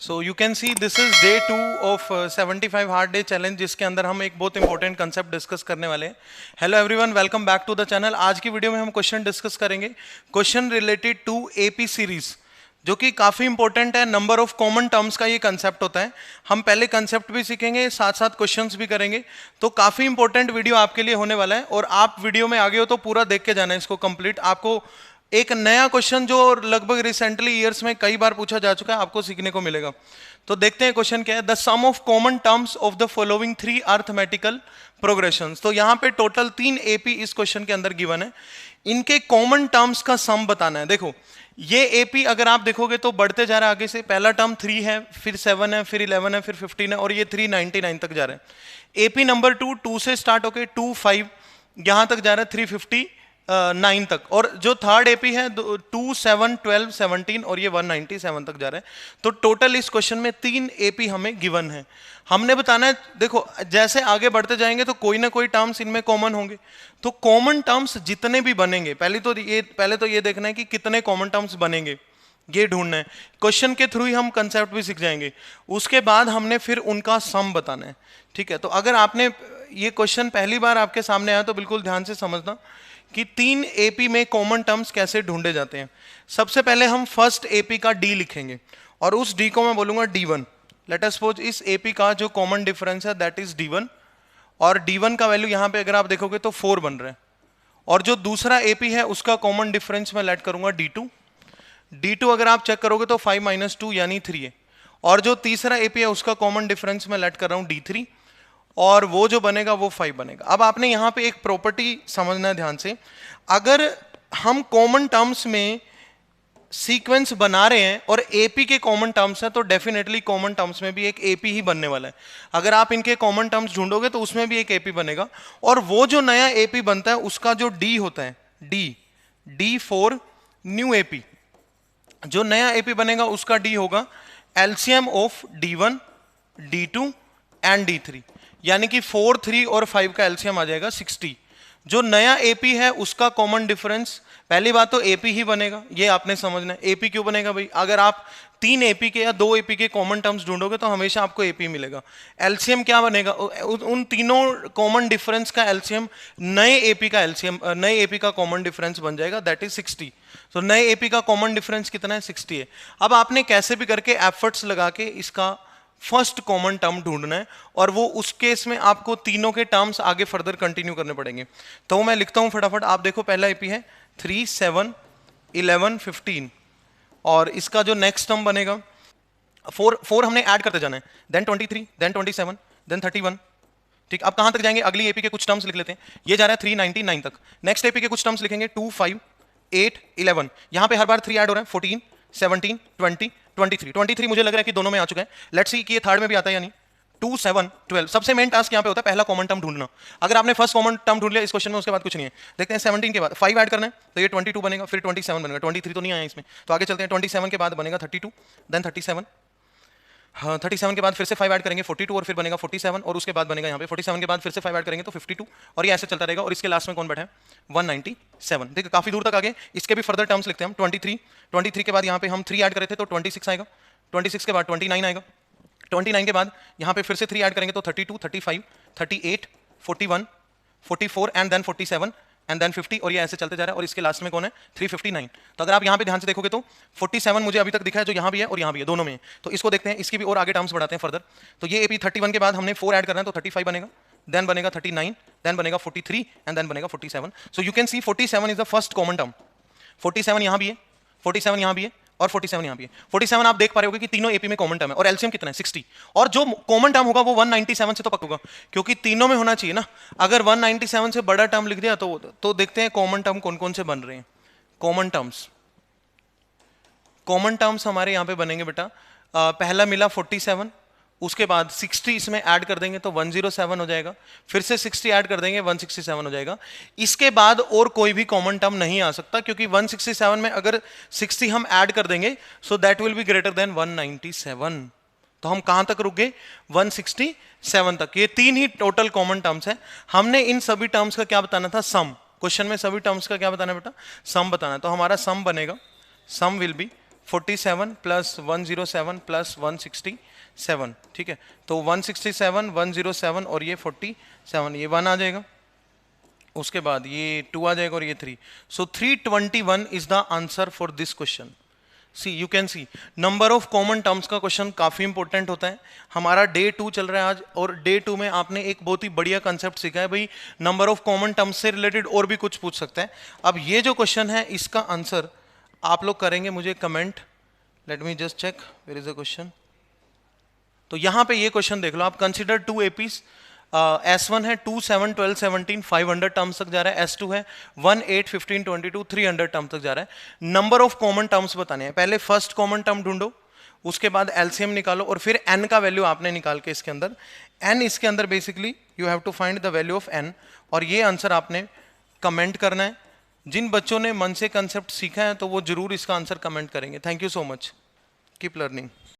So you can see this is day 2 of 75 hard day challenge, जिसके अंदर हम एक बहुत इंपॉर्टेंट कंसेप्ट डिस्कस करने वाले हैं। Hello everyone, welcome back to the channel. आज की वीडियो में हम क्वेश्चन डिस्कस करेंगे, question related to AP series, जो कि काफी इंपॉर्टेंट है। नंबर ऑफ कॉमन टर्म्स का ये कंसेप्ट होता है। हम पहले कंसेप्ट भी सीखेंगे, साथ साथ क्वेश्चंस भी करेंगे। तो काफी इंपॉर्टेंट वीडियो आपके लिए होने वाला है, और आप वीडियो में आगे हो तो पूरा देख के जाना है इसको कंप्लीट। आपको एक नया क्वेश्चन जो लगभग रिसेंटली ईयर्स में कई बार पूछा जा चुका है, आपको सीखने को मिलेगा। तो देखते हैं क्वेश्चन क्या है। The sum of common terms of the following 3 arithmetical progressions. तो यहां पे टोटल 3 एपी इस क्वेश्चन के अंदर गिवन है। इनके कॉमन टर्म्स का सम बताना है। देखो ये एपी अगर आप देखोगे तो बढ़ते जा रहा है आगे से। पहला टर्म 3 है, फिर 7 है, फिर 11 है, फिर 15 है, और ये 399 तक जा रहा है। एपी नंबर 2 से स्टार्ट होके 2 5 यहां तक जा रहा है 359 तक, और जो थर्ड एपी है 2 7 12 17 और ये 197 तक जा रहा है। तो टोटल इस क्वेश्चन में 3 एपी हमें गिवन है। हमने बताना है, देखो जैसे आगे बढ़ते जाएंगे तो कोई ना कोई टर्म्स इनमें कॉमन होंगे। तो कॉमन टर्म्स जितने भी बनेंगे, पहले तो ये देखना है कि कितने कॉमन टर्म्स बनेंगे, ये ढूंढना है। क्वेश्चन के थ्रू ही हम कंसेप्ट भी सीख जाएंगे। उसके बाद हमने फिर उनका सम बताना है। ठीक है, तो अगर आपने ये क्वेश्चन पहली बार आपके सामने आया तो बिल्कुल ध्यान से समझना कि 3 एपी में कॉमन टर्म्स कैसे ढूंढे जाते हैं। सबसे पहले हम फर्स्ट एपी का डी लिखेंगे, और उस डी को मैं बोलूंगा D1। लेट अस सपोज इस एपी का जो कॉमन डिफरेंस है दैट इज D1, और D1 का वैल्यू यहां पे अगर आप देखोगे तो 4 बन रहा है। और जो दूसरा एपी है उसका कॉमन डिफरेंस मैं लेट करूंगा D2। D2 अगर आप चेक करोगे तो 5 - 2 यानी 3 है। और जो तीसरा एपी है उसका कॉमन डिफरेंस मैं लेट कर रहा हूं D3, और वो जो बनेगा वो 5 बनेगा। अब आपने यहां पे एक प्रॉपर्टी समझना है ध्यान से। अगर हम कॉमन टर्म्स में सीक्वेंस बना रहे हैं और एपी के कॉमन टर्म्स है, तो डेफिनेटली कॉमन टर्म्स में भी एक एपी ही बनने वाला है। अगर आप इनके कॉमन टर्म्स ढूंढोगे तो उसमें भी एक एपी बनेगा, और वो जो नया एपी बनता है उसका जो डी होता है D4 न्यू एपी, जो नया एपी बनेगा उसका डी होगा LCM of D1 D2 and D3, यानी कि 4 3 और 5 का एलसीएम आ जाएगा 60। जो नया एपी है उसका कॉमन डिफरेंस, पहली बात तो एपी ही बनेगा, ये आपने समझना है। एपी क्यों बनेगा भाई? अगर आप 3 एपी के या 2 एपी के कॉमन टर्म्स ढूंढोगे तो हमेशा आपको एपी मिलेगा। एलसीएम क्या बनेगा? उन तीनों कॉमन डिफरेंस का एलसीएम नए एपी का एलसीएम, नए एपी का कॉमन डिफरेंस बन जाएगा, दैट इज 60। तो नए एपी का कॉमन डिफरेंस कितना है? 60 है। अब आपने कैसे भी करके एफर्ट्स लगा के इसका फर्स्ट कॉमन टर्म ढूंढना है, और वो उस केस में आपको तीनों के टर्म्स आगे फर्दर कंटिन्यू करने पड़ेंगे। तो मैं लिखता हूं फटाफट। आप देखो पहला एपी है 3 7 11 15, और इसका जो नेक्स्ट टर्म बनेगा 4 हमने ऐड करते जाना है, देन 23, देन 27, देन 31। ठीक, अब कहां तक जाएंगे? अगली एपी के कुछ टर्म्स लिख लेते हैं। ये जा रहा है 399 तक। नेक्स्ट एपी के कुछ टर्म्स लिखेंगे 2 5 8 11। यहां पे हर बार 3 ऐड हो रहा है, 14 17 20 23 मुझे लग रहा है कि दोनों में आ चुका है। लेट्स सी कि ये थर्ड में भी आता है या नहीं। 2 7 12। सबसे मेन टास्क यहां पे होता है पहला कॉमन टर्म ढूंढना। अगर आपने फर्स्ट कॉमन टर्म ढूंढ लिया इस क्वेश्चन में, उसके बाद कुछ नहीं है। देखते हैं 17 के बाद 5 ऐड करना है, तो ये 22 बनेगा, फिर 27 बनेगा। 23 तो नहीं आया इसमें, तो आगे चलते हैं। 27 के बाद बनेगा 32, देन 37। हाँ, 37 के बाद फिर से 5 ऐड करेंगे 42, और फिर बनेगा 47, और उसके बाद बनेगा यहाँ पे 47 के बाद फिर से 5 ऐड करेंगे तो 52, और ये ऐसे चलता रहेगा। और इसके लास्ट में कौन बैठा है? 197। देखिए काफी दूर तक आगे। इसके भी फर्दर टर्म्स लिखते हैं हम। 23 के बाद यहाँ पे हम 3 ऐड करे थे तो 26 आएगा। 26 के बाद 29 आएगा। 29 के बाद यहाँ पे फिर से 3 ऐड करेंगे तो 32 35 38 41 44 एंड देन 47 एंड देन 50, और ये ऐसे चलते जा रहा है। और इसके लास्ट में कौन है? 359। तो अगर आप यहाँ पे ध्यान से देखोगे तो 47 मुझे अभी तक दिखा है, जो यहाँ भी है और यहाँ भी है, दोनों में है। तो इसको देखते हैं, इसकी भी और आगे टर्म्स बढ़ाते हैं फर्दर। तो ये एपी 31 के बाद हमने 4 ऐड करना है तो 35 बनेगा, देन बनेगा 39, देन बनेगा 43 एंड देन बनेगा 47। So you can C 47 is the first common term. 47 यहाँ भी है, 47 यहाँ भी है, और 47 यहाँ भी है। 47 आप देख पा रहे होगे कि तीनों एपी में कॉमन टर्म है, और एलसीएम कितना है? 60। और जो कॉमन टर्म होगा वो 197 से तो पक्का होगा, क्योंकि तीनों में होना चाहिए ना। अगर 197 से बड़ा टर्म लिख दिया तो देखते हैं कॉमन टर्म कौन कौन से बन रहे हैं। कॉमन टर्म्स हमारे यहाँ पे बनेंगे बेटा। पहला मिला 47, उसके बाद 60 इसमें ऐड कर देंगे तो 107 हो जाएगा, फिर से 60 ऐड कर देंगे 167 हो जाएगा। इसके बाद और कोई भी कॉमन टर्म नहीं आ सकता, क्योंकि 167 में अगर 60 हम ऐड कर देंगे so that will be greater than 197। तो हम कहां तक रुक गए? 167 तक। ये 3 ही टोटल कॉमन टर्म्स है। हमने इन सभी टर्म्स का क्या बताना था? सम। क्वेश्चन में सभी टर्म्स का क्या बताना है बेटा? सम बताना है। तो हमारा सम बनेगा, सम विल बी 47 प्लस 107 प्लस 167, ठीक है। तो 167, 107 और ये 47, ये 1 आ जाएगा, उसके बाद ये 2 आ जाएगा और ये 3। So 321 is the answer for this question. See you can see number of common terms का क्वेश्चन काफी इंपॉर्टेंट होता है। हमारा डे 2 चल रहा है आज, और डे 2 में आपने एक बहुत ही बढ़िया कंसेप्ट सीखा है भाई, नंबर ऑफ कॉमन टर्म्स से रिलेटेड और भी कुछ पूछ सकता है। अब ये जो क्वेश्चन है इसका आंसर आप लोग करेंगे मुझे comment. Let me just check where is the question. तो यहां पे ये क्वेश्चन देख लो आप, कंसिडर 2 एपीज। S1 है 2, 7, 12, 17, 500 टर्म्स तक जा रहा है। S2 है 1, 8, 15, 22, 300 टर्म्स तक जा रहा है। नंबर ऑफ कॉमन टर्म्स बताने हैं। पहले फर्स्ट कॉमन टर्म ढूंढो, उसके बाद एलसीएम निकालो, और फिर n का वैल्यू आपने निकाल के इसके अंदर, n इसके अंदर basically you have to find the value of n, और ये आंसर आपने कमेंट करना है। जिन बच्चों ने मन से कंसेप्ट सीखा है तो वो जरूर इसका आंसर कमेंट करेंगे। Thank you so much, keep learning.